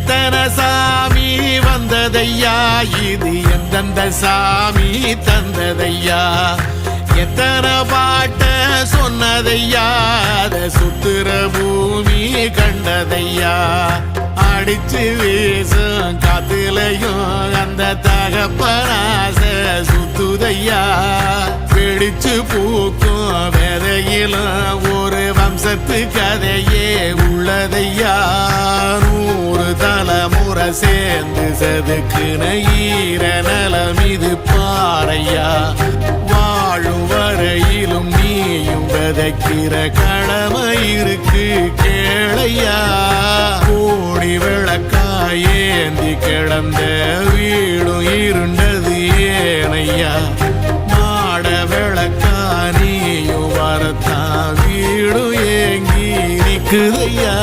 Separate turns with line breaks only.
எத்தனை சாமி வந்ததையா, இது எந்தெந்த சாமி தந்ததையா, எத்தனை பாட்ட சொன்னதையா, அத சுத்துற பூமி கண்டதையா, அடிச்சு வீசும் காத்துலையும் அந்த தகப்பனாச சுத்துதையா, பிடிச்சு பூக்கும் விதையிலும் ஒரு வம்சத்து கதையே உள்ளதையா, 100 தலைமுறை சேர்ந்து செதுக்குன ஈர நலம் இது பாறையா, வாழும் வரையிலும் நீயும் விதைக்கிற கடமை இருக்கு கேளையா, கோடி விளக்காயேந்தி கிடந்த வீடும் இருண்டது ஏனையா, மாட விளக்கா நீயும் வரத்தான் வீடும் ஏங்கி நிக்குதையா.